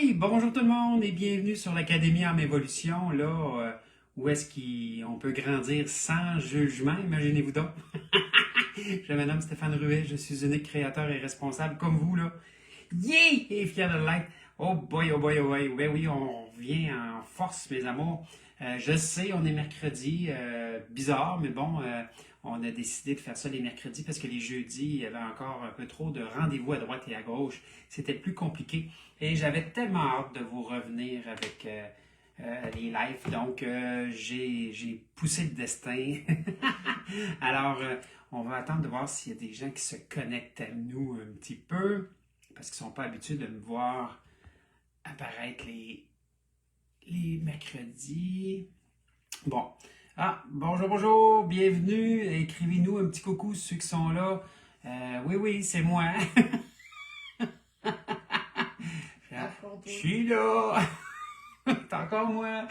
Hey, bonjour tout le monde et bienvenue sur l'Académie en évolution, là, où est-ce qu'on peut grandir sans jugement, imaginez-vous donc. Je me nomme Stéphane Ruet, je suis unique créateur et responsable comme vous, là. Yeah! Et fier de l'être. Oh boy, oh boy, oh boy. Ben oui, on revient en force, mes amours. Je sais, on est mercredi, bizarre, mais bon, on a décidé de faire ça les mercredis parce que les jeudis, il y avait encore un peu trop de rendez-vous à droite et à gauche. C'était plus compliqué. Et j'avais tellement hâte de vous revenir avec les lives. Donc, j'ai poussé le destin. Alors, on va attendre de voir s'il y a des gens qui se connectent à nous un petit peu parce qu'ils ne sont pas habitués de me voir apparaître les mercredis. Bon. Ah, bonjour, bonjour, bienvenue. Écrivez-nous un petit coucou, ceux qui sont là. Oui, oui, c'est moi. Je suis là. C'est encore moi.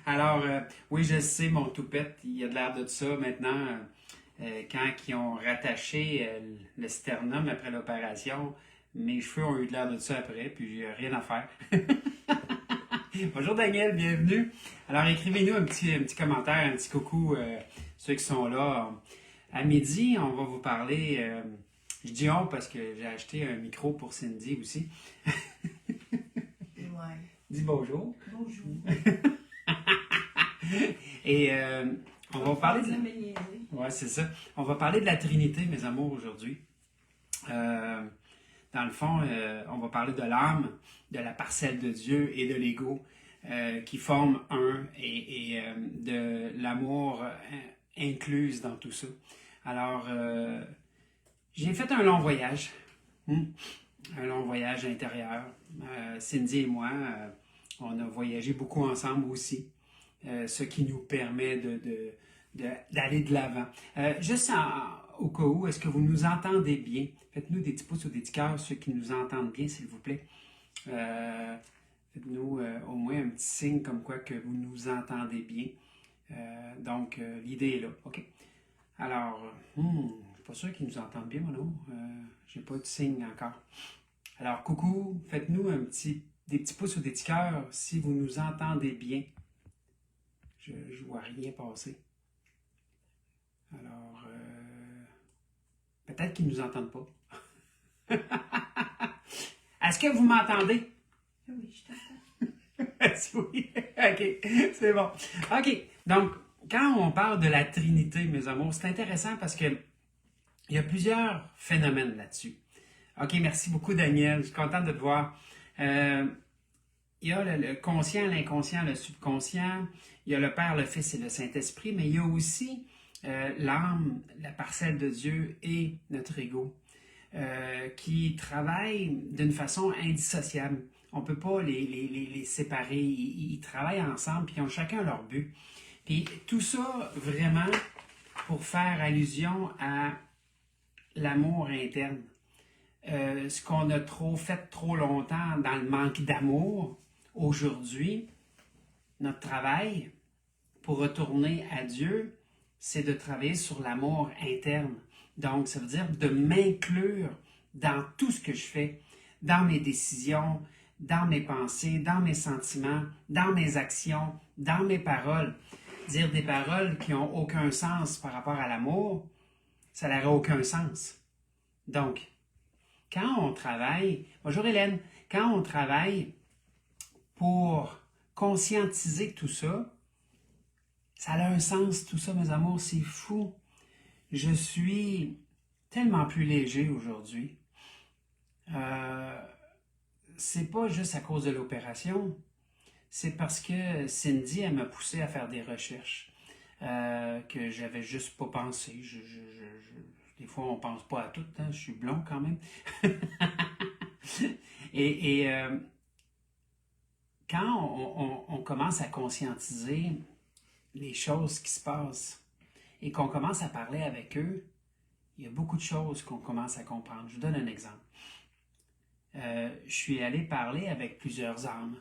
Alors, oui, je sais, mon toupette, il y a de l'air de ça maintenant. Quand ils ont rattaché le sternum après l'opération, mes cheveux ont eu de l'air de ça après, puis j'ai rien à faire. Bonjour Daniel, bienvenue. Alors écrivez-nous un petit commentaire, un petit coucou, ceux qui sont là. À midi, on va vous parler, je dis on parce que j'ai acheté un micro pour Cindy aussi. Ouais. Dis bonjour. Bonjour. Et on va parler de... niaiser. Ouais, c'est ça. On va parler de la Trinité, mes amours, aujourd'hui. Dans le fond, on va parler de l'âme, de la parcelle de Dieu et de l'ego qui forment un et de l'amour incluse dans tout ça. Alors, j'ai fait un long voyage. Un long voyage intérieur. Cindy et moi, on a voyagé beaucoup ensemble aussi, ce qui nous permet d'aller de l'avant. Juste au cas où, est-ce que vous nous entendez bien? Faites-nous des petits pouces ou des petits cœurs, ceux qui nous entendent bien, s'il vous plaît. Faites-nous au moins un petit signe comme quoi que vous nous entendez bien. Donc, l'idée est là. OK? Alors, je ne suis pas sûr qu'ils nous entendent bien, moi non. J'ai pas de signe encore. Alors, coucou, faites-nous des petits pouces ou des petits cœurs si vous nous entendez bien. Je ne vois rien passer. Alors, peut-être qu'ils ne nous entendent pas. Est-ce que vous m'entendez? Oui, je t'entends. Oui, ok, c'est bon. Ok, donc, quand on parle de la Trinité, mes amours, c'est intéressant parce que il y a plusieurs phénomènes là-dessus. Ok, merci beaucoup, Daniel. Je suis content de te voir. Il y a le conscient, l'inconscient, le subconscient. Il y a le Père, le Fils et le Saint-Esprit, mais il y a aussi l'âme, la parcelle de Dieu et notre ego qui travaillent d'une façon indissociable. On ne peut pas les séparer. Ils travaillent ensemble, puis ils ont chacun leur but. Puis tout ça, vraiment, pour faire allusion à l'amour interne. Ce qu'on a fait trop longtemps dans le manque d'amour, aujourd'hui, notre travail pour retourner à Dieu, c'est de travailler sur l'amour interne. Donc, ça veut dire de m'inclure dans tout ce que je fais, dans mes décisions, dans mes pensées, dans mes sentiments, dans mes actions, dans mes paroles. Dire des paroles qui n'ont aucun sens par rapport à l'amour, ça n'aurait aucun sens. Donc, quand on travaille, bonjour Hélène, quand on travaille pour conscientiser tout ça, ça a un sens, tout ça, mes amours, c'est fou. Je suis tellement plus léger aujourd'hui. C'est pas juste à cause de l'opération, c'est parce que Cindy, elle m'a poussé à faire des recherches que j'avais juste pas pensé. Des fois, on pense pas à tout, hein? Je suis blond quand même. et quand on commence à conscientiser les choses qui se passent et qu'on commence à parler avec eux, il y a beaucoup de choses qu'on commence à comprendre. Je vous donne un exemple. Je suis allé parler avec plusieurs âmes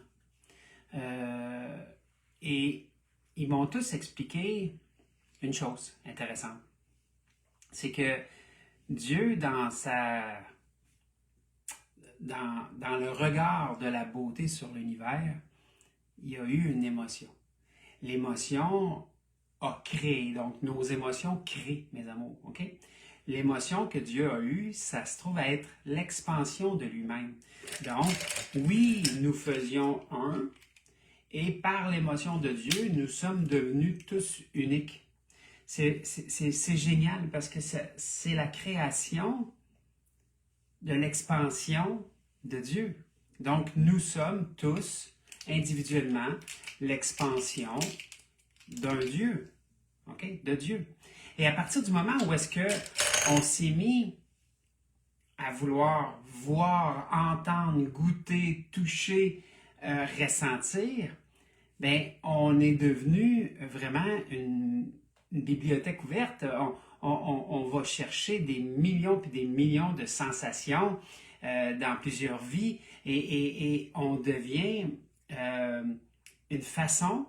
et ils m'ont tous expliqué une chose intéressante. C'est que Dieu, dans le regard de la beauté sur l'univers, il y a eu une émotion. L'émotion a créé, donc nos émotions créent, mes amours, OK? L'émotion que Dieu a eue, ça se trouve à être l'expansion de lui-même. Donc, oui, nous faisions un, et par l'émotion de Dieu, nous sommes devenus tous uniques. C'est génial parce que c'est la création de l'expansion de Dieu. Donc, nous sommes tous, individuellement, l'expansion d'un Dieu, OK? De Dieu. Et à partir du moment où est-ce qu'on s'est mis à vouloir voir, entendre, goûter, toucher, ressentir, bien, on est devenu vraiment une bibliothèque ouverte. On va chercher des millions puis des millions de sensations dans plusieurs vies et on devient une façon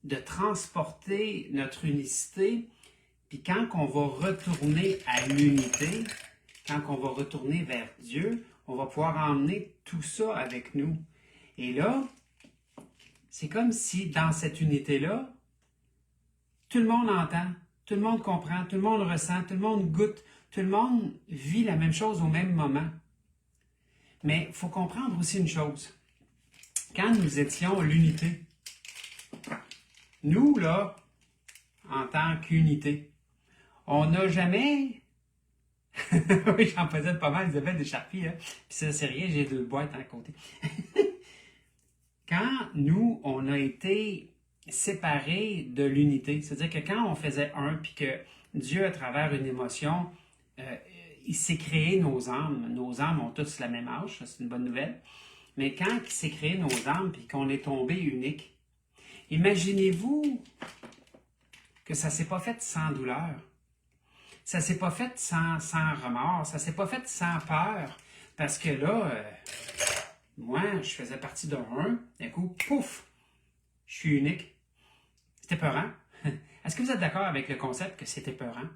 de transporter notre unicité. Puis quand on va retourner à l'unité, quand on va retourner vers Dieu, on va pouvoir emmener tout ça avec nous. Et là, c'est comme si dans cette unité-là, tout le monde entend, tout le monde comprend, tout le monde ressent, tout le monde goûte, tout le monde vit la même chose au même moment. Mais il faut comprendre aussi une chose. Quand nous étions l'unité, nous, là, en tant qu'unité, on n'a jamais... oui, j'en possède pas mal, Isabelle, des charpies, hein? Puis ça, c'est rien, j'ai 2 boîtes à côté. Quand nous, on a été séparés de l'unité, c'est-à-dire que quand on faisait un, puis que Dieu, à travers une émotion, il s'est créé nos âmes ont tous la même âge, c'est une bonne nouvelle, mais quand il s'est créé nos âmes, puis qu'on est tombé unique, imaginez-vous que ça ne s'est pas fait sans douleur. Ça ne s'est pas fait sans remords, ça ne s'est pas fait sans peur. Parce que là, moi, je faisais partie d'un coup, pouf, je suis unique. C'était épeurant. Est-ce que vous êtes d'accord avec le concept que c'est épeurant?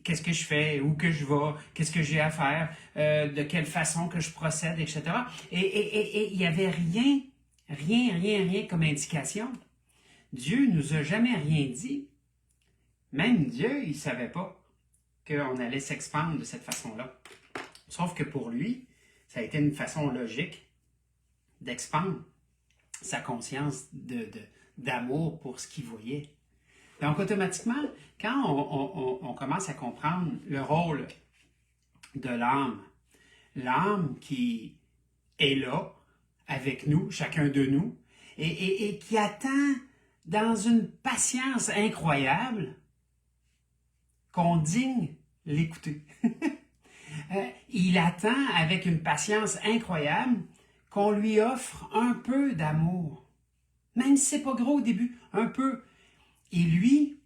Qu'est-ce que je fais, où que je vais, qu'est-ce que j'ai à faire, de quelle façon que je procède, etc. Et il n'y avait rien comme indication. Dieu nous a jamais rien dit. Même Dieu, il ne savait pas qu'on allait s'expandre de cette façon-là. Sauf que pour lui, ça a été une façon logique d'expandre sa conscience d'amour pour ce qu'il voyait. Donc, automatiquement, quand on commence à comprendre le rôle de l'âme qui est là, avec nous, chacun de nous, et qui attend dans une patience incroyable qu'on digne l'écouter. Il attend avec une patience incroyable qu'on lui offre un peu d'amour. Même si c'est pas gros au début, un peu. Et lui,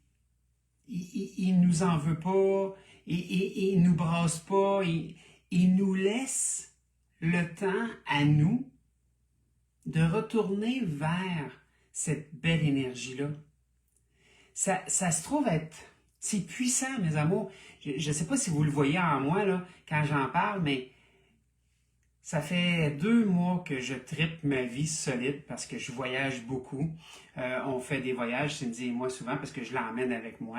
il nous en veut pas, il nous brasse pas, il nous laisse le temps à nous de retourner vers cette belle énergie-là. Ça se trouve être... C'est puissant, mes amours. Je ne sais pas si vous le voyez en moi là, quand j'en parle, mais ça fait 2 mois que je tripe ma vie solide parce que je voyage beaucoup. On fait des voyages, Cindy et moi souvent, parce que je l'emmène avec moi.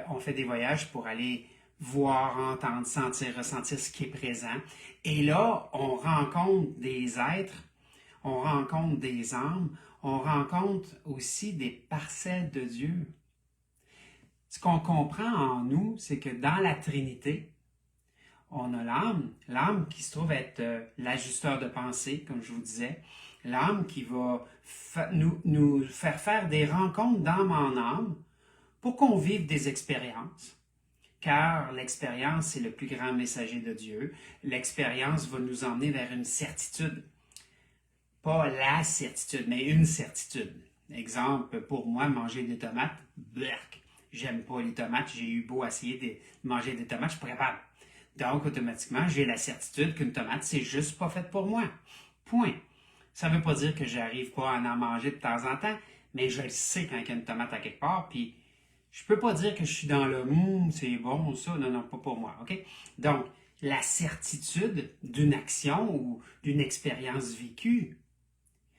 On fait des voyages pour aller voir, entendre, sentir, ressentir ce qui est présent. Et là, on rencontre des êtres, on rencontre des âmes, on rencontre aussi des parcelles de Dieu. Ce qu'on comprend en nous, c'est que dans la Trinité, on a l'âme qui se trouve être l'ajusteur de pensée, comme je vous disais, l'âme qui va nous faire des rencontres d'âme en âme pour qu'on vive des expériences. Car l'expérience, c'est le plus grand messager de Dieu. L'expérience va nous emmener vers une certitude. Pas la certitude, mais une certitude. Exemple, pour moi, manger des tomates, berk. J'aime pas les tomates, j'ai eu beau essayer de manger des tomates, je suis pas capable. Donc, automatiquement, j'ai la certitude qu'une tomate, c'est juste pas fait pour moi. Point. Ça veut pas dire que j'arrive pas à en manger de temps en temps, mais je le sais quand il y a une tomate à quelque part, puis je peux pas dire que je suis dans le « c'est bon, ça », non, pas pour moi, OK? Donc, la certitude d'une action ou d'une expérience vécue.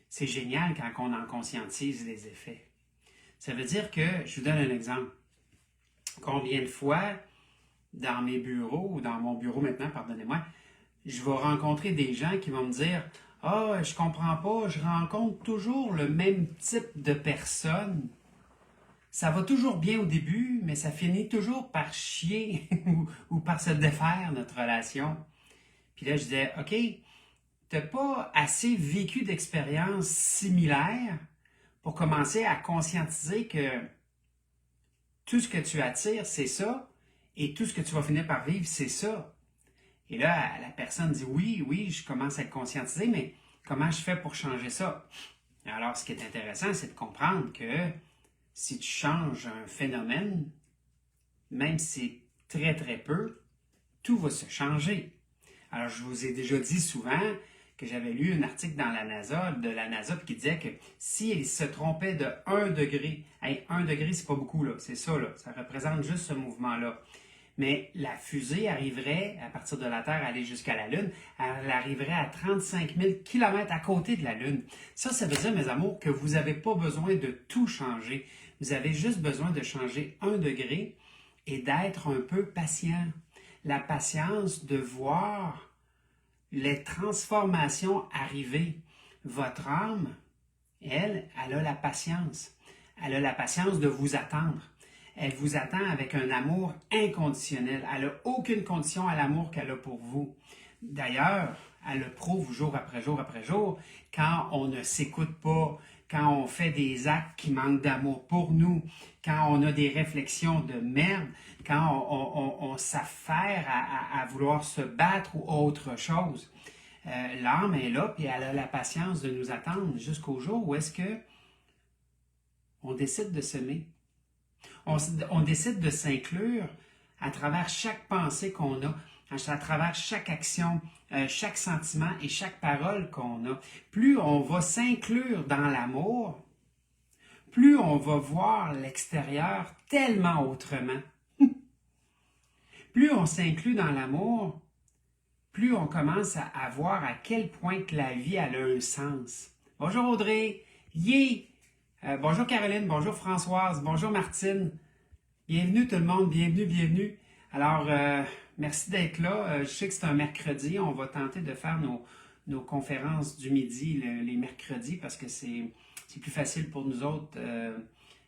C'est génial quand on en conscientise les effets. Ça veut dire que, je vous donne un exemple. Combien de fois, dans mes bureaux, ou dans mon bureau maintenant, pardonnez-moi, je vais rencontrer des gens qui vont me dire « Ah, je comprends pas, je rencontre toujours le même type de personne. Ça va toujours bien au début, mais ça finit toujours par chier ou par se défaire, notre relation. » Puis là, je disais « OK, t'as pas assez vécu d'expériences similaires pour commencer à conscientiser que tout ce que tu attires, c'est ça, et tout ce que tu vas finir par vivre, c'est ça. » Et là, la personne dit oui, oui, je commence à être conscientisé, mais comment je fais pour changer ça? Alors, ce qui est intéressant, c'est de comprendre que si tu changes un phénomène, même si c'est très, très peu, tout va se changer. Alors, je vous ai déjà dit souvent que j'avais lu un article dans de la NASA, qui disait que s'il se trompait de 1 degré, 1 degré, c'est pas beaucoup, là, c'est ça, là, ça représente juste ce mouvement-là. Mais la fusée arriverait, à partir de la Terre, aller jusqu'à la Lune, elle arriverait à 35 000 km à côté de la Lune. Ça veut dire, mes amours, que vous n'avez pas besoin de tout changer. Vous avez juste besoin de changer 1 degré et d'être un peu patient. La patience de voir les transformations arriver. Votre âme, elle a la patience. Elle a la patience de vous attendre. Elle vous attend avec un amour inconditionnel. Elle n'a aucune condition à l'amour qu'elle a pour vous. D'ailleurs, elle le prouve jour après jour après jour, quand on ne s'écoute pas, quand on fait des actes qui manquent d'amour pour nous, quand on a des réflexions de merde, quand on s'affaire à vouloir se battre ou autre chose. L'âme est là, puis elle a la patience de nous attendre jusqu'au jour où est-ce que on décide de s'aimer. On décide de s'inclure à travers chaque pensée qu'on a, à travers chaque action, chaque sentiment et chaque parole qu'on a. Plus on va s'inclure dans l'amour, plus on va voir l'extérieur tellement autrement. Plus on s'inclut dans l'amour, plus on commence à voir à quel point que la vie elle a un sens. Bonjour Audrey, bonjour Caroline, bonjour Françoise, bonjour Martine. Bienvenue tout le monde, bienvenue, bienvenue. Alors, merci d'être là. Je sais que c'est un mercredi, on va tenter de faire nos conférences du midi les mercredis parce que c'est plus facile pour nous autres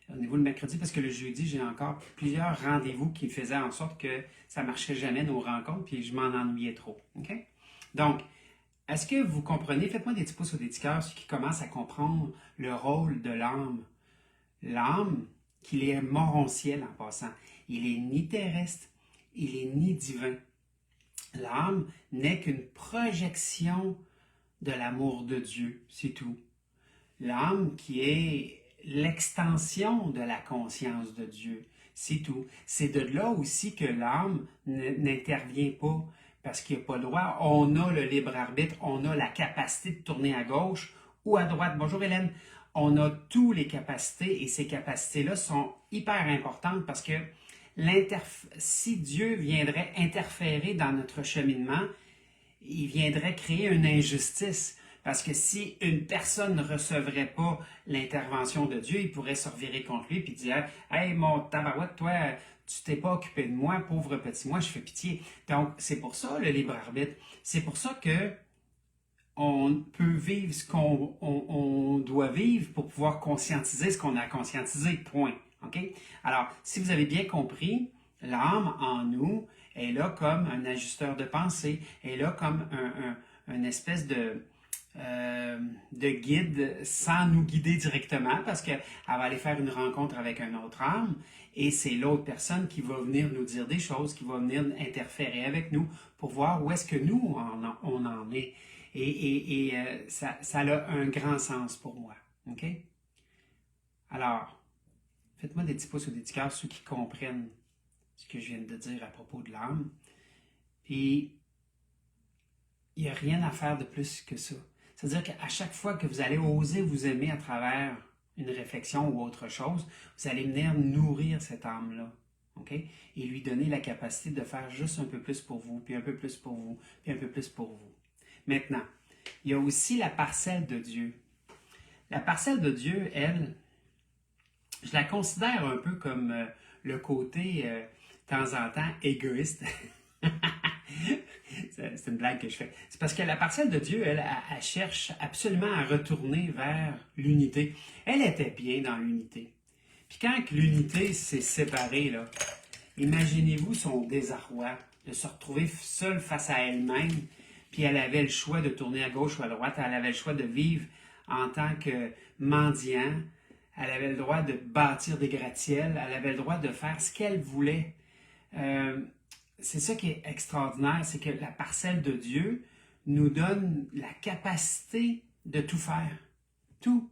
au niveau du mercredi parce que le jeudi, j'ai encore plusieurs rendez-vous qui faisaient en sorte que ça ne marchait jamais nos rencontres puis je m'en ennuyais trop. Okay? Donc, est-ce que vous comprenez? Faites-moi des petits pouces ou des petits cœurs, ceux qui commencent à comprendre le rôle de l'âme. L'âme, qu'il est morontiel en passant. Il est ni terrestre, il est ni divin. L'âme n'est qu'une projection de l'amour de Dieu, c'est tout. L'âme qui est l'extension de la conscience de Dieu, c'est tout. C'est de là aussi que l'âme n'intervient pas, parce qu'il n'y a pas le droit. On a le libre arbitre, on a la capacité de tourner à gauche ou à droite. Bonjour Hélène. On a toutes les capacités et ces capacités-là sont hyper importantes parce que si Dieu viendrait interférer dans notre cheminement, il viendrait créer une injustice. Parce que si une personne ne recevrait pas l'intervention de Dieu, il pourrait se revirer contre lui et dire « Hey, mon tabarouette, toi, tu t'es pas occupé de moi, pauvre petit moi, je fais pitié. » Donc, c'est pour ça le libre arbitre. C'est pour ça que on peut vivre ce qu'on doit vivre pour pouvoir conscientiser ce qu'on a conscientisé, point. Okay? Alors, si vous avez bien compris, l'âme en nous est là comme un ajusteur de pensée, est là comme une espèce de guide sans nous guider directement parce qu'elle va aller faire une rencontre avec un autre âme et c'est l'autre personne qui va venir nous dire des choses, qui va venir interférer avec nous pour voir où est-ce que nous on en est. Et ça a un grand sens pour moi. OK? Alors, faites-moi des petits pouces ou des petits cœurs, ceux qui comprennent ce que je viens de dire à propos de l'âme. Et il n'y a rien à faire de plus que ça. C'est-à-dire qu'à chaque fois que vous allez oser vous aimer à travers une réflexion ou autre chose, vous allez venir nourrir cette âme-là. OK? Et lui donner la capacité de faire juste un peu plus pour vous, puis un peu plus pour vous, puis un peu plus pour vous. Maintenant, il y a aussi la parcelle de Dieu. La parcelle de Dieu, elle, je la considère un peu comme le côté, de temps en temps, égoïste. C'est une blague que je fais. C'est parce que la parcelle de Dieu, elle cherche absolument à retourner vers l'unité. Elle était bien dans l'unité. Puis quand l'unité s'est séparée, là, imaginez-vous son désarroi de se retrouver seule face à elle-même, puis elle avait le choix de tourner à gauche ou à droite, elle avait le choix de vivre en tant que mendiant, elle avait le droit de bâtir des gratte-ciels, elle avait le droit de faire ce qu'elle voulait. C'est ça qui est extraordinaire, c'est que la parcelle de Dieu nous donne la capacité de tout faire. Tout.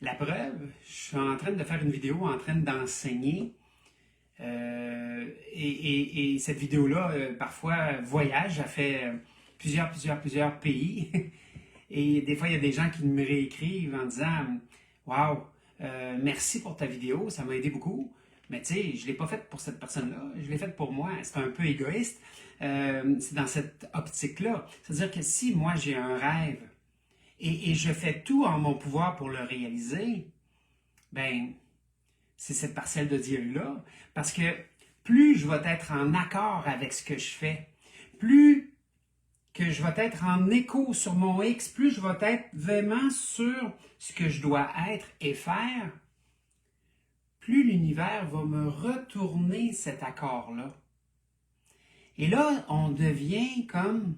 La preuve, je suis en train de faire une vidéo, en train d'enseigner. Et cette vidéo-là, parfois, voyage. Elle fait plusieurs pays. Et des fois, il y a des gens qui me réécrivent en disant « Wow, merci pour ta vidéo, ça m'a aidé beaucoup. » Mais tu sais, je ne l'ai pas faite pour cette personne-là, je l'ai faite pour moi. C'est un peu égoïste. C'est dans cette optique-là. C'est-à-dire que si moi, j'ai un rêve et je fais tout en mon pouvoir pour le réaliser, ben c'est cette parcelle de Dieu-là. Parce que plus je vais être en accord avec ce que je fais, plus que je vais être en écho sur mon X, plus je vais être vraiment sur ce que je dois être et faire, plus l'univers va me retourner cet accord-là. Et là, on devient comme,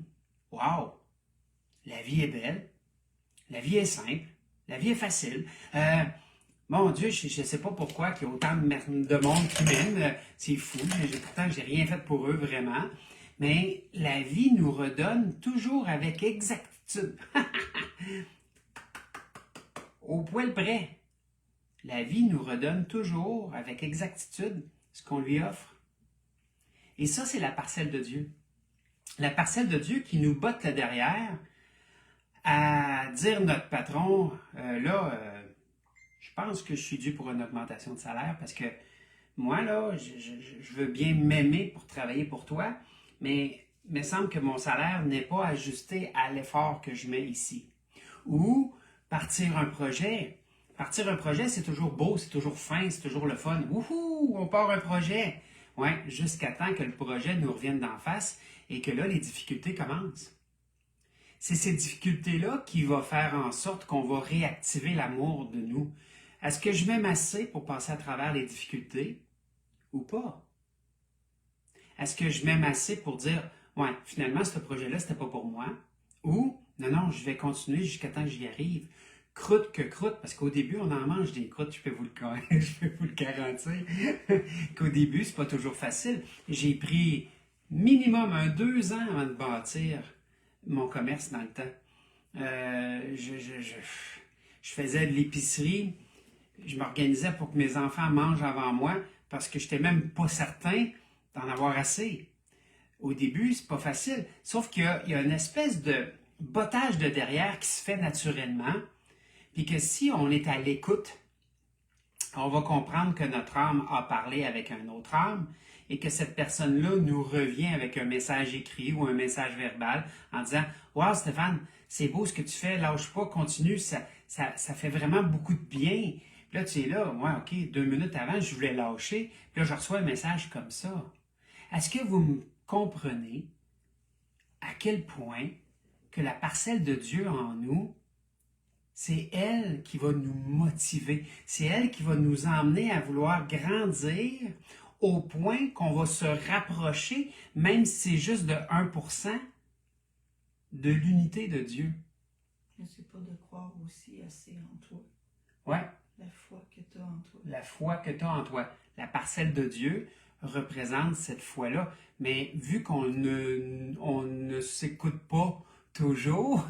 wow, la vie est belle, la vie est simple, la vie est facile. Mon Dieu, je ne sais pas pourquoi il y a autant de monde qui m'aime. C'est fou. Pourtant, je n'ai rien fait pour eux vraiment. Mais la vie nous redonne toujours avec exactitude. Au poil près. La vie nous redonne toujours avec exactitude ce qu'on lui offre. Et ça, c'est la parcelle de Dieu. La parcelle de Dieu qui nous botte le derrière à dire notre patron, je pense que je suis dû pour une augmentation de salaire parce que moi, là, je veux bien m'aimer pour travailler pour toi, mais il me semble que mon salaire n'est pas ajusté à l'effort que je mets ici. Ou partir un projet. Partir un projet, c'est toujours beau, c'est toujours fin, c'est toujours le fun. Wouhou, on part un projet. Oui, jusqu'à temps que le projet nous revienne d'en face et que là, les difficultés commencent. C'est ces difficultés-là qui vont faire en sorte qu'on va réactiver l'amour de nous. Est-ce que je m'aime assez pour passer à travers les difficultés ou pas? Est-ce que je m'aime assez pour dire, ouais, finalement, ce projet-là, c'était pas pour moi? Ou, non, je vais continuer jusqu'à temps que j'y arrive. Croûte que croûte, parce qu'au début, on en mange des croûtes, je peux vous le garantir, qu'au début, c'est pas toujours facile. J'ai pris minimum 2 ans avant de bâtir mon commerce dans le temps. Je faisais de l'épicerie, je m'organisais pour que mes enfants mangent avant moi parce que je n'étais même pas certain d'en avoir assez. Au début, c'est pas facile, sauf qu'il y a une espèce de bottage de derrière qui se fait naturellement, puis que si on est à l'écoute, on va comprendre que notre âme a parlé avec un autre âme et que cette personne-là nous revient avec un message écrit ou un message verbal en disant « Wow, Stéphane, c'est beau ce que tu fais, lâche pas, continue, ça fait vraiment beaucoup de bien. » Puis là, tu es là, ouais, OK, 2 minutes avant, je voulais lâcher, puis là, je reçois un message comme ça. Est-ce que vous me comprenez à quel point que la parcelle de Dieu en nous, c'est elle qui va nous motiver, c'est elle qui va nous emmener à vouloir grandir au point qu'on va se rapprocher, même si c'est juste de 1%, de l'unité de Dieu. Mais c'est pas de croire aussi assez en toi. Ouais. La foi que tu as en toi. La foi que tu as en toi. La parcelle de Dieu représente cette foi-là. Mais vu qu'on ne s'écoute pas toujours,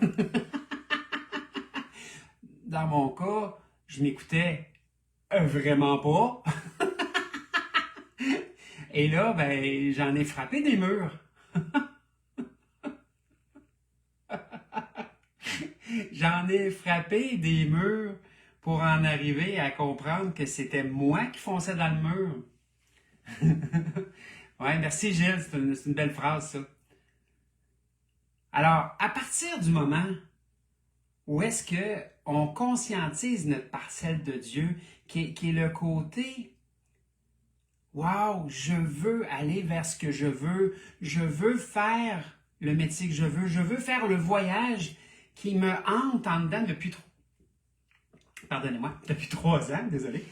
dans mon cas, je m'écoutais vraiment pas. Et là, ben, j'en ai frappé des murs. J'en ai frappé des murs pour en arriver à comprendre que c'était moi qui fonçais dans le mur. Ouais, merci Gilles, c'est une belle phrase, ça. Alors, à partir du moment où est-ce que on conscientise notre parcelle de Dieu, qui est le côté, wow, je veux aller vers ce que je veux faire le métier que je veux faire le voyage qui me hante en dedans depuis 3 ans, désolé.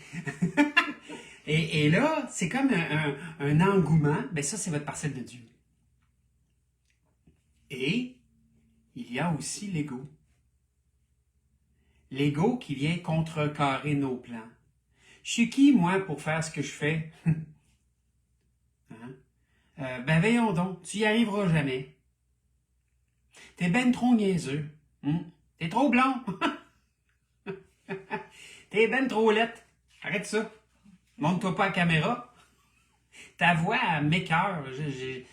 Et là, c'est comme un engouement, ben ça, c'est votre parcelle de Dieu. Et il y a aussi l'ego. L'ego qui vient contrecarrer nos plans. Je suis qui, moi, pour faire ce que je fais? Hein? Ben voyons donc, tu y arriveras jamais. T'es ben trop niaiseux. T'es trop blond. T'es ben trop laite. Arrête ça. Montre-toi pas à la caméra. Ta voix m'écoeure.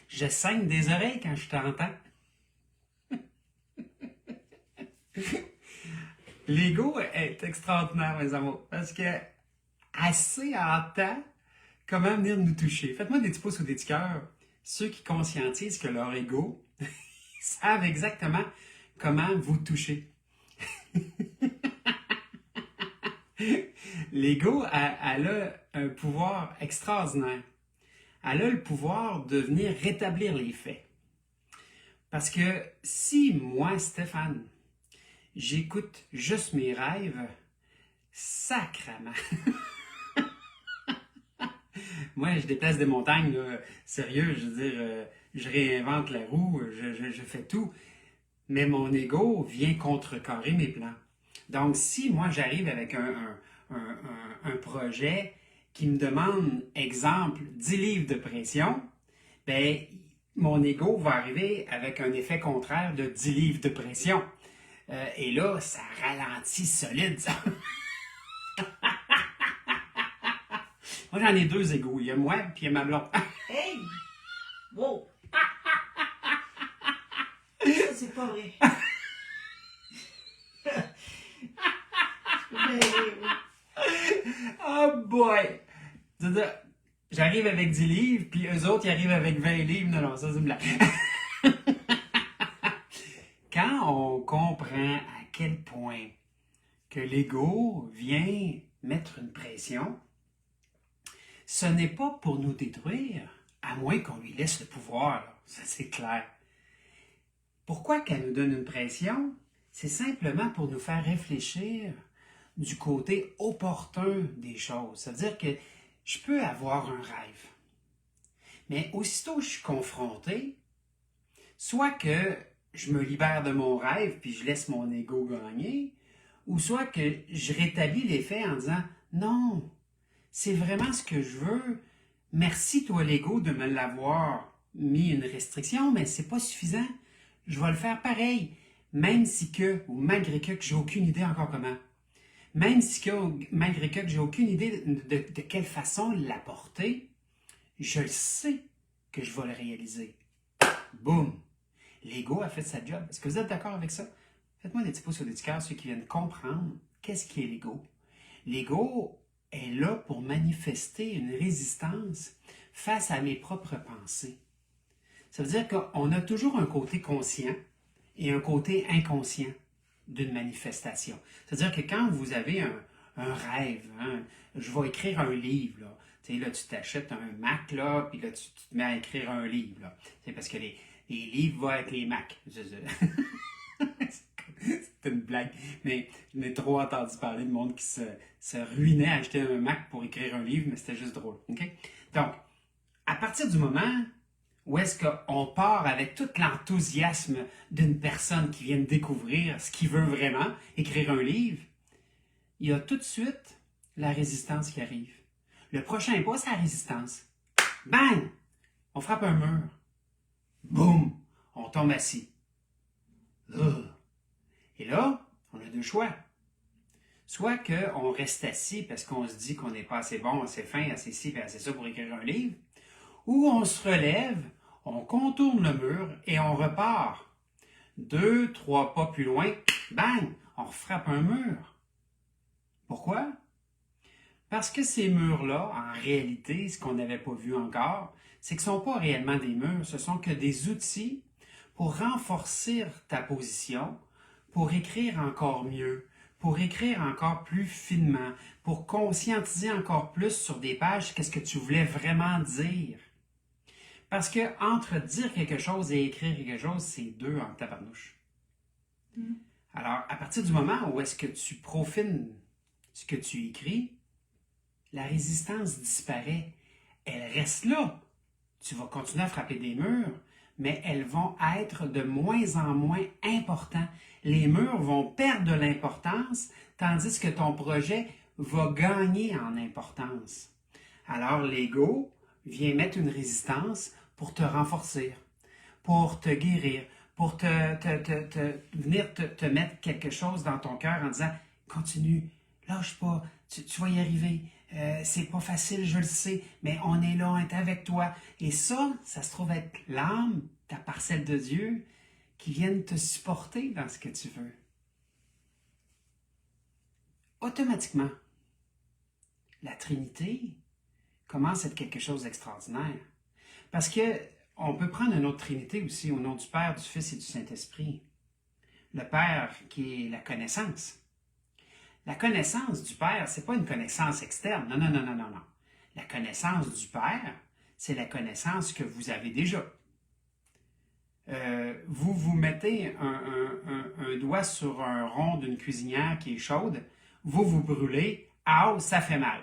Je saigne des oreilles quand je t'entends. L'ego est extraordinaire, mes amours, parce que assez entend comment venir nous toucher. Faites-moi des petits pouces ou des petits cœurs. Ceux qui conscientisent que leur ego savent exactement comment vous toucher. L'ego, elle a un pouvoir extraordinaire. Elle a le pouvoir de venir rétablir les faits. Parce que si moi, Stéphane, j'écoute juste mes rêves, sacrement. Moi, je déplace des montagnes, là, sérieux, je veux dire, je réinvente la roue, je fais tout. Mais mon ego vient contrecarrer mes plans. Donc, si moi, j'arrive avec un projet qui me demande, exemple, 10 livres de pression, ben, mon ego va arriver avec un effet contraire de 10 livres de pression. Et là, ça ralentit solide, ça. Moi, j'en ai 2 égos. Il y a moi, puis il y a ma blonde. Hey! Wow! Ça, c'est pas vrai. Oh boy! J'arrive avec 10 livres, puis eux autres, ils arrivent avec 20 livres. Non, ça, c'est une blague. Quand on comprend à quel point que l'ego vient mettre une pression, ce n'est pas pour nous détruire, à moins qu'on lui laisse le pouvoir. Là. Ça, c'est clair. Pourquoi qu'elle nous donne une pression? C'est simplement pour nous faire réfléchir du côté opportun des choses. C'est-à-dire que je peux avoir un rêve, mais aussitôt je suis confronté, soit que je me libère de mon rêve puis je laisse mon ego gagner, ou soit que je rétablis les faits en disant « Non, c'est vraiment ce que je veux. Merci, toi, l'ego, de me l'avoir mis une restriction, mais c'est pas suffisant. Je vais le faire pareil, même si que, ou malgré que j'ai aucune idée encore comment. Même si que, malgré que j'ai aucune idée de quelle façon l'apporter, je sais que je vais le réaliser. Boum! L'ego a fait sa job. Est-ce que vous êtes d'accord avec ça? Faites-moi des petits pouces sur des petits cœurs, ceux qui viennent comprendre qu'est-ce qui est l'ego. L'ego est là pour manifester une résistance face à mes propres pensées. Ça veut dire qu'on a toujours un côté conscient et un côté inconscient d'une manifestation. C'est-à-dire que quand vous avez un rêve, hein, je vais écrire un livre, là. Tu sais, là, tu t'achètes un Mac, là, puis là, tu te mets à écrire un livre, là. C'est parce que les livres vont avec les Macs. C'est une blague, mais je n'ai trop entendu parler de monde qui se ruinait à acheter un Mac pour écrire un livre, mais c'était juste drôle. Okay? Donc, à partir du moment où est-ce qu'on part avec tout l'enthousiasme d'une personne qui vient de découvrir ce qu'il veut vraiment, écrire un livre, il y a tout de suite la résistance qui arrive. Le prochain pas, c'est la résistance. Bang! On frappe un mur. Boum! On tombe assis. Et là, on a 2 choix. Soit qu'on reste assis parce qu'on se dit qu'on n'est pas assez bon, assez fin, assez ci, et assez ça pour écrire un livre, ou on se relève, on contourne le mur et on repart. 2, 3 pas plus loin, bang, on frappe un mur. Pourquoi? Parce que ces murs-là, en réalité, ce qu'on n'avait pas vu encore, c'est que ce ne sont pas réellement des murs, ce sont que des outils pour renforcer ta position, pour écrire encore mieux, pour écrire encore plus finement, pour conscientiser encore plus sur des pages qu'est-ce que tu voulais vraiment dire. Parce que entre dire quelque chose et écrire quelque chose, c'est deux en tabarnouche. Alors, à partir du moment où est-ce que tu profines ce que tu écris, la résistance disparaît. Elle reste là. Tu vas continuer à frapper des murs, mais elles vont être de moins en moins importants. Les murs vont perdre de l'importance, tandis que ton projet va gagner en importance. Alors l'ego vient mettre une résistance pour te renforcer, pour te guérir, pour venir te mettre quelque chose dans ton cœur en disant « Continue, lâche pas, tu vas y arriver. C'est pas facile, je le sais, mais on est là, on est avec toi. » Et ça se trouve être l'âme, ta parcelle de Dieu, qui viennent te supporter dans ce que tu veux. Automatiquement, la Trinité commence à être quelque chose d'extraordinaire. Parce que on peut prendre une autre Trinité aussi, au nom du Père, du Fils et du Saint-Esprit. Le Père qui est la connaissance. La connaissance du Père, ce n'est pas une connaissance externe. Non, non, non, non, non, non. La connaissance du Père, c'est la connaissance que vous avez déjà. Vous mettez un doigt sur un rond d'une cuisinière qui est chaude, vous brûlez, ah, ça fait mal.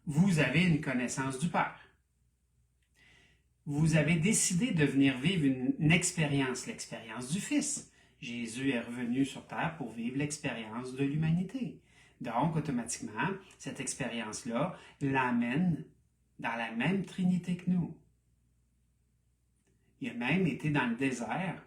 Vous avez une connaissance du Père. Vous avez décidé de venir vivre une expérience, l'expérience du Fils. Jésus est revenu sur terre pour vivre l'expérience de l'humanité. Donc, automatiquement, cette expérience-là l'amène dans la même Trinité que nous. Il a même été dans le désert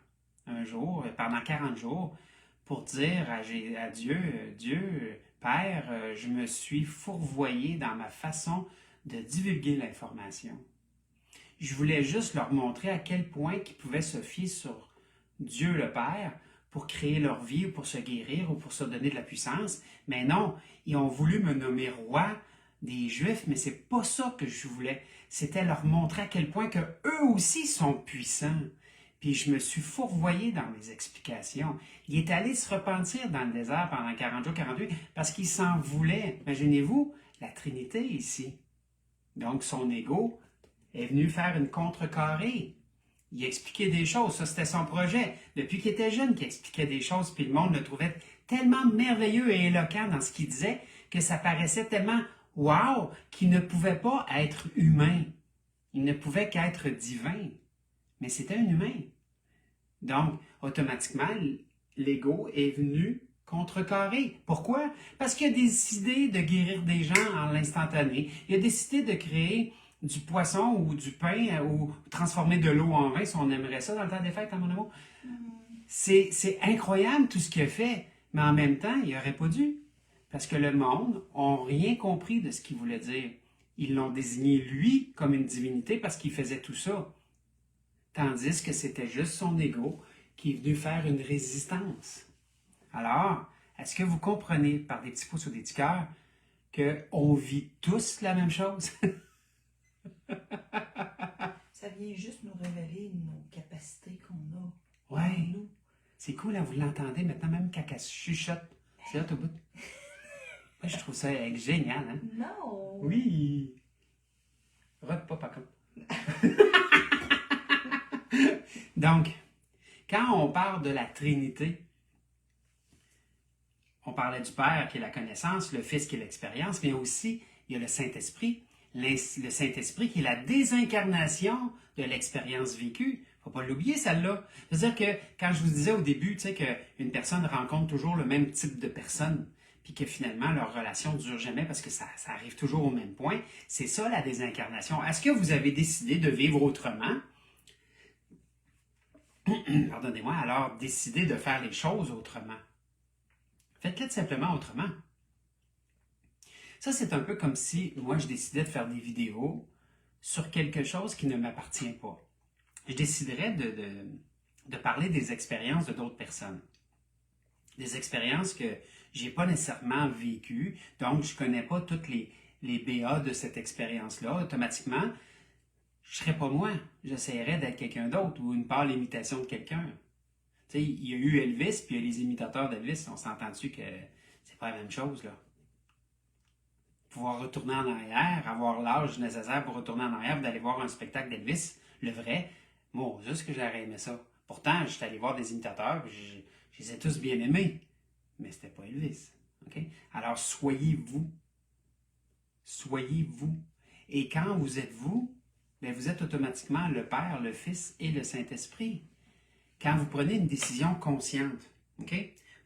un jour, pendant 40 jours, pour dire à Dieu, Dieu, Père, je me suis fourvoyé dans ma façon de divulguer l'information. Je voulais juste leur montrer à quel point ils pouvaient se fier sur Dieu le Père pour créer leur vie, ou pour se guérir, ou pour se donner de la puissance. Mais non, ils ont voulu me nommer roi des Juifs, mais c'est pas ça que je voulais. C'était leur montrer à quel point que eux aussi sont puissants. Puis je me suis fourvoyé dans mes explications. Il est allé se repentir dans le désert pendant 40 jours, 48, parce qu'il s'en voulait. Imaginez-vous, la Trinité ici. Donc son ego est venu faire une contrecarrée. Il expliquait des choses, ça c'était son projet. Depuis qu'il était jeune, qu'il expliquait des choses, puis le monde le trouvait tellement merveilleux et éloquent dans ce qu'il disait, que ça paraissait tellement « wow » qu'il ne pouvait pas être humain. Il ne pouvait qu'être divin. Mais c'était un humain. Donc, automatiquement, l'ego est venu contrecarrer. Pourquoi? Parce qu'il a décidé de guérir des gens en l'instantané. Il a décidé de créer du poisson ou du pain ou transformer de l'eau en vin, si on aimerait ça dans le temps des fêtes, à mon amour. C'est incroyable tout ce qu'il a fait, mais en même temps, il n'aurait pas dû. Parce que le monde n'a rien compris de ce qu'il voulait dire. Ils l'ont désigné lui comme une divinité parce qu'il faisait tout ça. Tandis que c'était juste son ego qui est venu faire une résistance. Alors, est-ce que vous comprenez par des petits pouces ou des petits cœurs qu'on vit tous la même chose? Ça vient juste nous révéler nos capacités qu'on a. Oui. Nous. C'est cool, hein, vous l'entendez maintenant, même quand elle chuchote. C'est hot au bout. Moi, je trouve ça génial. Hein? Non! Oui! Rote pas, par contre. Donc, quand on parle de la Trinité, on parlait du Père qui est la connaissance, le Fils qui est l'expérience, mais aussi il y a le Saint-Esprit. Le Saint-Esprit qui est la désincarnation de l'expérience vécue. Il ne faut pas l'oublier, celle-là. C'est-à-dire que quand je vous disais au début, tu sais, qu'une personne rencontre toujours le même type de personne, puis que finalement leur relation ne dure jamais parce que ça arrive toujours au même point, c'est ça la désincarnation. Est-ce que vous avez décidé de vivre autrement? Pardonnez-moi, alors décidez de faire les choses autrement. Faites-le tout simplement autrement. Ça, c'est un peu comme si moi, je décidais de faire des vidéos sur quelque chose qui ne m'appartient pas. Je déciderais de parler des expériences de d'autres personnes. Des expériences que je n'ai pas nécessairement vécues, donc je ne connais pas toutes les BA de cette expérience-là, automatiquement, je ne serais pas moi. J'essaierais d'être quelqu'un d'autre ou une part l'imitation de quelqu'un. Tu sais, il y a eu Elvis, puis il y a les imitateurs d'Elvis. On s'entend dessus que c'est pas la même chose, là. Pouvoir retourner en arrière, avoir l'âge nécessaire pour retourner en arrière, d'aller voir un spectacle d'Elvis, le vrai, moi, juste que j'aurais aimé ça. Pourtant, j'étais allé voir des imitateurs, puis je les ai tous bien aimés, mais c'était pas Elvis. Okay? Alors, soyez-vous. Soyez-vous. Et quand vous êtes vous, bien, vous êtes automatiquement le Père, le Fils et le Saint-Esprit. Quand vous prenez une décision consciente, OK?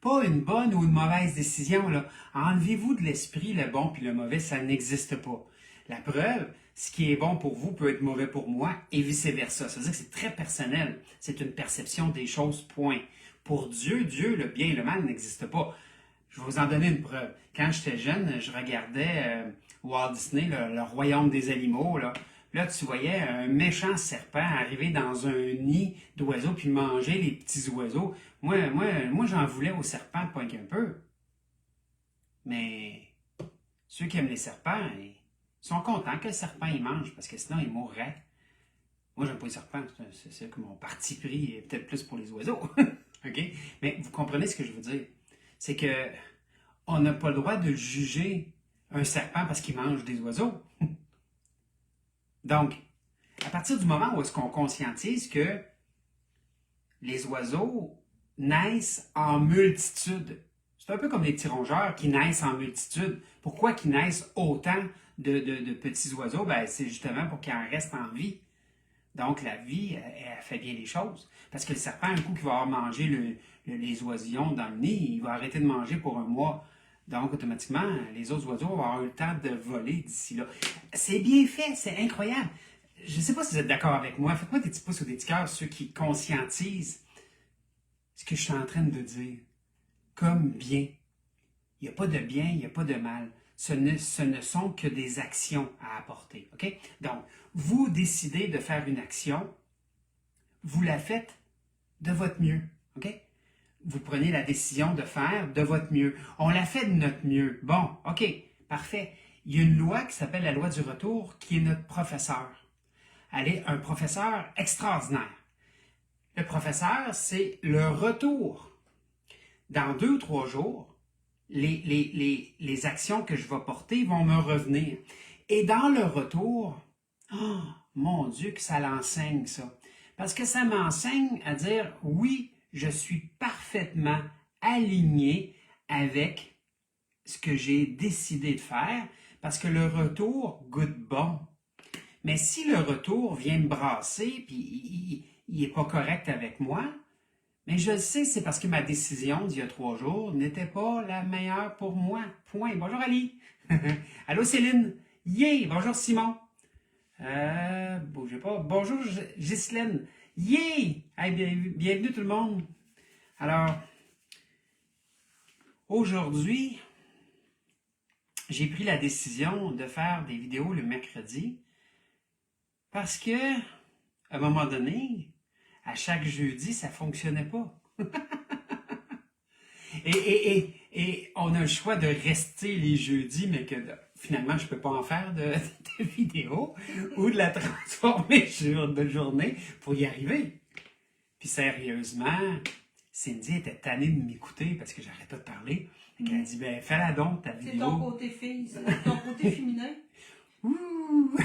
Pas une bonne ou une mauvaise décision, là. Enlevez-vous de l'esprit le bon puis le mauvais, ça n'existe pas. La preuve, ce qui est bon pour vous peut être mauvais pour moi et vice-versa. Ça veut dire que c'est très personnel. C'est une perception des choses, point. Pour Dieu, le bien et le mal n'existent pas. Je vais vous en donner une preuve. Quand j'étais jeune, je regardais Walt Disney, le royaume des animaux, là. Là, tu voyais un méchant serpent arriver dans un nid d'oiseaux puis manger les petits oiseaux. Moi j'en voulais au serpent, pas qu'un peu. Mais ceux qui aiment les serpents, ils sont contents que le serpent il mange parce que sinon il mourrait. Moi, j'aime pas les serpents. C'est comme mon parti pris, et peut-être plus pour les oiseaux. OK? Mais vous comprenez ce que je veux dire? C'est que on n'a pas le droit de juger un serpent parce qu'il mange des oiseaux. Donc, à partir du moment où est-ce qu'on conscientise que les oiseaux naissent en multitude, c'est un peu comme les petits rongeurs qui naissent en multitude. Pourquoi qu'ils naissent autant de petits oiseaux? Ben, c'est justement pour qu'ils en restent en vie. Donc, la vie, elle fait bien les choses. Parce que le serpent, un coup qu'il va avoir mangé les oisillons dans le nid, il va arrêter de manger pour un mois. Donc, automatiquement, les autres oiseaux vont avoir eu le temps de voler d'ici là. C'est bien fait, c'est incroyable. Je ne sais pas si vous êtes d'accord avec moi. Faites-moi des petits pouces ou des petits cœurs, ceux qui conscientisent ce que je suis en train de dire. Comme bien. Il n'y a pas de bien, il n'y a pas de mal. Ce ne sont que des actions à apporter. OK? Donc, vous décidez de faire une action, vous la faites de votre mieux. OK? Vous prenez la décision de faire de votre mieux. On la fait de notre mieux. Bon, OK, parfait. Il y a une loi qui s'appelle la loi du retour qui est notre professeur. Elle est un professeur extraordinaire. Le professeur, c'est le retour. Dans 2 ou 3 jours, les actions que je vais porter vont me revenir. Et dans le retour, oh, mon Dieu, que ça l'enseigne, ça. Parce que ça m'enseigne à dire, oui, je suis parfaitement aligné avec ce que j'ai décidé de faire, parce que le retour goûte bon. Mais si le retour vient me brasser, puis il n'est pas correct avec moi, mais je le sais, c'est parce que ma décision d'il y a 3 jours n'était pas la meilleure pour moi. Point. Bonjour Ali. Allô Céline. Yeah. Bonjour Simon. Bougez pas. Bonjour Ghislaine. Yeah. Hey, bienvenue tout le monde. Alors, aujourd'hui, j'ai pris la décision de faire des vidéos le mercredi parce que, à un moment donné, à chaque jeudi, ça ne fonctionnait pas. Et on a le choix de rester les jeudis, mais que finalement, je ne peux pas en faire de vidéo ou de la transformer de journée pour y arriver. Puis sérieusement, Cindy était tannée de m'écouter parce que j'arrêtais pas de parler. Elle a dit, ben fais-la donc, ta vidéo. C'est ton côté fille, c'est ton côté féminin. Ouh!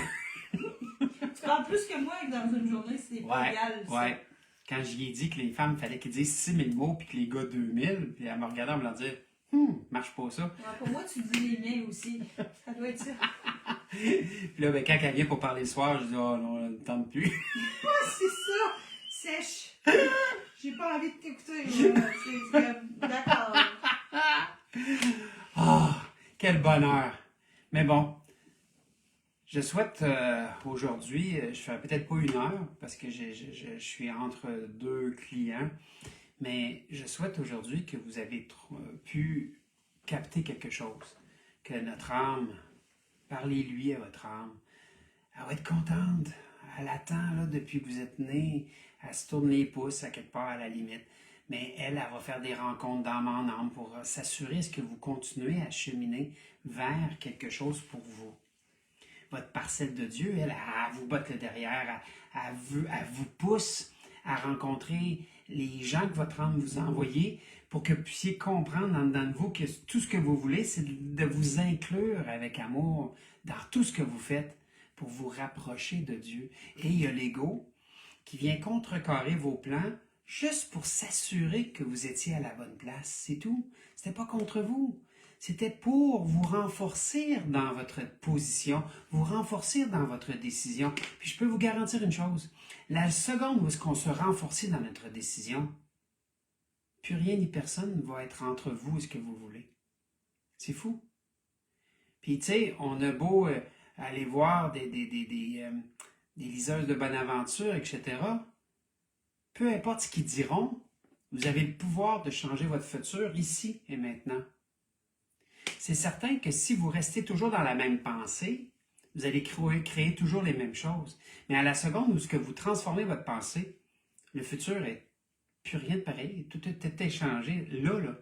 Tu parles plus que moi dans une journée, c'est pas égal. Ça. Ouais. Quand j'y ai dit que les femmes, il fallait qu'ils disent 6000 mots, puis que les gars 2000, puis elle me regardait en me disant, marche pas ça. Ouais, pour moi, tu dis les miens aussi. Ça doit être ça. Puis là, ben, quand elle vient pour parler le soir, je dis, oh non, elle ne tente plus. C'est ça, sèche. J'ai pas envie de t'écouter. D'accord. Oh, quel bonheur. Mais bon, je souhaite aujourd'hui, je fais peut-être pas 1 heure parce que je suis entre 2 clients, mais je souhaite aujourd'hui que vous avez pu capter quelque chose, que notre âme, parlez-lui à votre âme, elle va être contente, elle attend là, depuis que vous êtes né, elle se tourne les pouces à quelque part à la limite. mais elle va faire des rencontres d'âme en âme pour s'assurer est-ce que vous continuez à cheminer vers quelque chose pour vous. Votre parcelle de Dieu, elle vous botte le derrière, elle vous pousse à rencontrer les gens que votre âme vous a envoyés pour que vous puissiez comprendre en dedans de vous que tout ce que vous voulez, c'est de vous inclure avec amour dans tout ce que vous faites pour vous rapprocher de Dieu. Et il y a l'ego qui vient contrecarrer vos plans juste pour s'assurer que vous étiez à la bonne place. C'est tout. C'était pas contre vous. C'était pour vous renforcer dans votre position, vous renforcer dans votre décision. Puis je peux vous garantir une chose, la seconde où est-ce qu'on se renforce dans notre décision, plus rien ni personne ne va être entre vous et ce que vous voulez. C'est fou. Puis tu sais, on a beau aller voir des liseuses de Bonaventure, etc. Peu importe ce qu'ils diront, vous avez le pouvoir de changer votre futur ici et maintenant. C'est certain que si vous restez toujours dans la même pensée, vous allez créer toujours les mêmes choses. Mais à la seconde où ce que vous transformez votre pensée, le futur est plus rien de pareil. Tout est échangé là.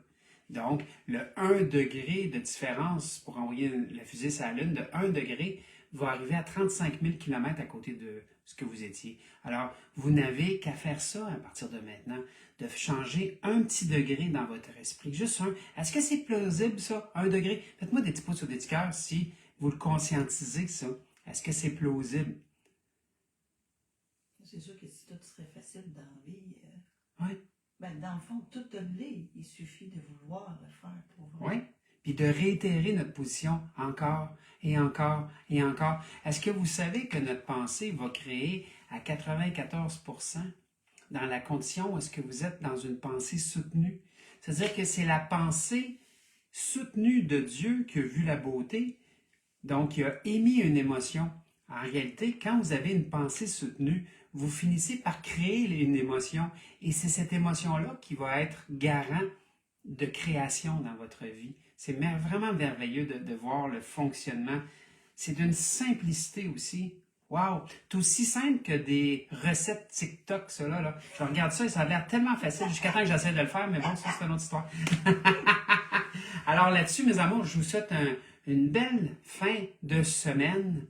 Donc, le 1 degré de différence pour envoyer la fusée sur la Lune, de 1 degré, va arriver à 35 000 km à côté de ce que vous étiez. Alors, vous n'avez qu'à faire ça à partir de maintenant, de changer un petit degré dans votre esprit. Juste un. Est-ce que c'est plausible, ça? 1 degré? Faites-moi des petits pouces sur des petits cœurs si vous le conscientisez, ça. Est-ce que c'est plausible? C'est sûr que si tout serait facile dans la vie, Oui. Ben, dans le fond, tout l'est. Il suffit de vouloir le faire pour vous. Oui. Puis de réitérer notre position encore et encore et encore. Est-ce que vous savez que notre pensée va créer à 94% dans la condition où est-ce que vous êtes dans une pensée soutenue? C'est-à-dire que c'est la pensée soutenue de Dieu qui a vu la beauté, donc qui a émis une émotion. En réalité, quand vous avez une pensée soutenue, vous finissez par créer une émotion et c'est cette émotion-là qui va être garant de création dans votre vie. C'est vraiment merveilleux de voir le fonctionnement. C'est d'une simplicité aussi. Wow! C'est aussi simple que des recettes TikTok, cela, là. Je regarde ça et ça a l'air tellement facile jusqu'à temps que j'essaie de le faire, mais bon, ça, c'est une autre histoire. Alors là-dessus, mes amours, je vous souhaite une belle fin de semaine.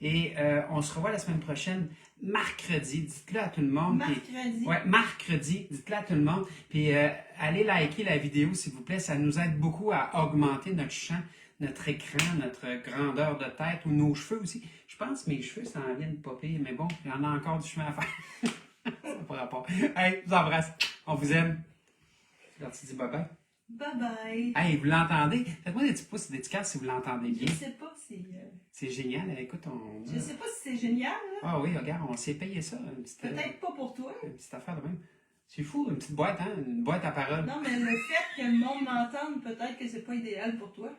Et on se revoit la semaine prochaine, mercredi. Dites-le à tout le monde. Mercredi? Oui, mercredi. Dites-le à tout le monde. Puis allez liker la vidéo, s'il vous plaît. Ça nous aide beaucoup à augmenter notre champ, notre écran, notre grandeur de tête ou nos cheveux aussi. Je pense que mes cheveux, ça en vient de popper, mais bon, il y en a encore du chemin à faire. Ça n'a pas rapport. Hey, je vous embrasse. On vous aime. Alors, tu dis bye-bye. Bye-bye. Hey, vous l'entendez? Faites-moi des petits pouces et des petits cœurs si vous l'entendez bien. Je sais pas si... C'est génial. Écoute, Je sais pas si c'est génial, là. Ah oui, regarde, on s'est payé ça. Peut-être pas pour toi. Une petite affaire de même. C'est fou, une petite boîte, hein? Une boîte à paroles. Non, mais le fait que le monde m'entende, peut-être que c'est pas idéal pour toi.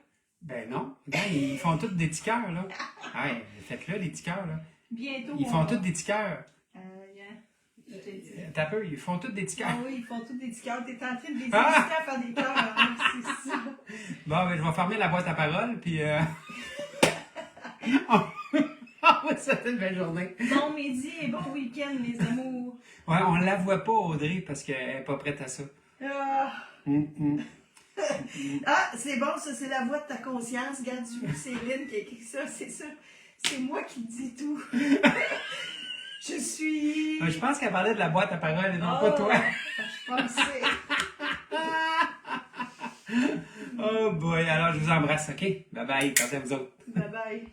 Ben non. Regarde, ils font tous des petits cœurs, là. Hey, faites-le, les petits cœurs, là. Bientôt. Ils font tous des petits cœurs. Yeah. T'as peur, ils font tous des petits cœurs. Ah oui, ils font tous des petits cœurs. T'es en train de les inciter à faire des cœurs. Hein, c'est ça. Bon, ben, je vais fermer la boîte à paroles, puis... On va se souhaiter une belle journée. Bon midi et bon week-end, mes amours. Ouais, on la voit pas, Audrey, parce qu'elle est pas prête à ça. Ah, c'est bon, ça, c'est la voix de ta conscience. Regarde, tu vois, c'est Lynn qui a écrit ça, c'est ça. C'est moi qui dis tout. Je suis... Je pense qu'elle parlait de la boîte à paroles et non pas toi. Je pensais. Oh boy, alors je vous embrasse, ok? Bye bye, pensez à vous autres. Bye bye.